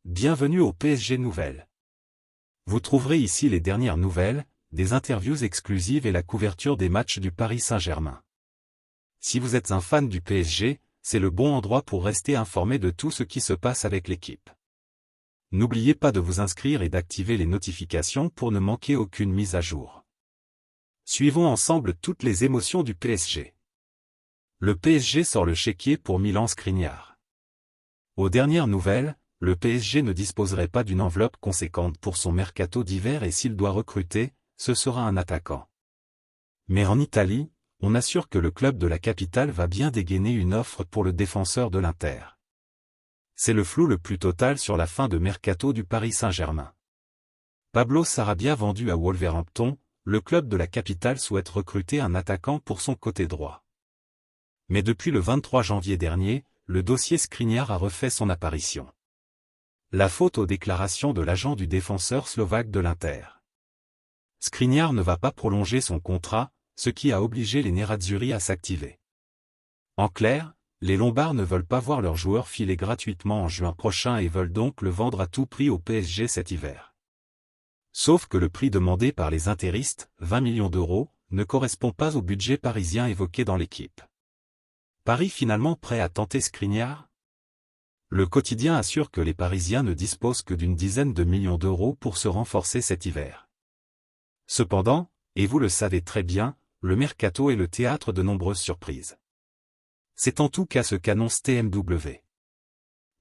Bienvenue au PSG Nouvelles. Vous trouverez ici les dernières nouvelles, des interviews exclusives et la couverture des matchs du Paris Saint-Germain. Si vous êtes un fan du PSG, c'est le bon endroit pour rester informé de tout ce qui se passe avec l'équipe. N'oubliez pas de vous inscrire et d'activer les notifications pour ne manquer aucune mise à jour. Suivons ensemble toutes les émotions du PSG. Le PSG sort le chéquier pour Milan Skriniar. Aux dernières nouvelles, le PSG ne disposerait pas d'une enveloppe conséquente pour son mercato d'hiver et s'il doit recruter, ce sera un attaquant. Mais en Italie, on assure que le club de la capitale va bien dégainer une offre pour le défenseur de l'Inter. C'est le flou le plus total sur la fin de mercato du Paris Saint-Germain. Pablo Sarabia vendu à Wolverhampton, le club de la capitale souhaite recruter un attaquant pour son côté droit. Mais depuis le 23 janvier dernier, le dossier Skriniar a refait son apparition. La faute aux déclarations de l'agent du défenseur slovaque de l'Inter. Skriniar ne va pas prolonger son contrat, ce qui a obligé les Nerazzurri à s'activer. En clair, les Lombards ne veulent pas voir leur joueur filer gratuitement en juin prochain et veulent donc le vendre à tout prix au PSG cet hiver. Sauf que le prix demandé par les interistes, 20 millions d'euros, ne correspond pas au budget parisien évoqué dans l'équipe. Paris finalement prêt à tenter Skriniar ? Le quotidien assure que les Parisiens ne disposent que d'une dizaine de millions d'euros pour se renforcer cet hiver. Cependant, et vous le savez très bien, le mercato est le théâtre de nombreuses surprises. C'est en tout cas ce qu'annonce TMW.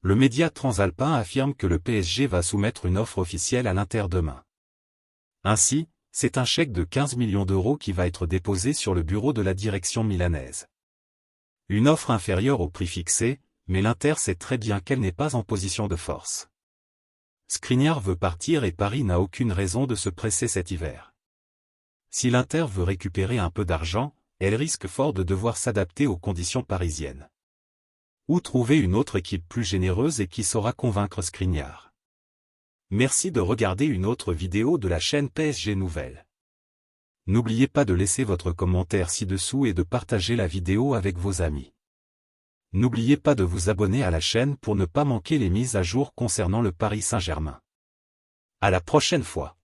Le média transalpin affirme que le PSG va soumettre une offre officielle à l'Inter demain. Ainsi, c'est un chèque de 15 millions d'euros qui va être déposé sur le bureau de la direction milanaise. Une offre inférieure au prix fixé, mais l'Inter sait très bien qu'elle n'est pas en position de force. Skriniar veut partir et Paris n'a aucune raison de se presser cet hiver. Si l'Inter veut récupérer un peu d'argent, elle risque fort de devoir s'adapter aux conditions parisiennes. Ou trouver une autre équipe plus généreuse et qui saura convaincre Skriniar. Merci de regarder une autre vidéo de la chaîne PSG Nouvelles. N'oubliez pas de laisser votre commentaire ci-dessous et de partager la vidéo avec vos amis. N'oubliez pas de vous abonner à la chaîne pour ne pas manquer les mises à jour concernant le Paris Saint-Germain. À la prochaine fois.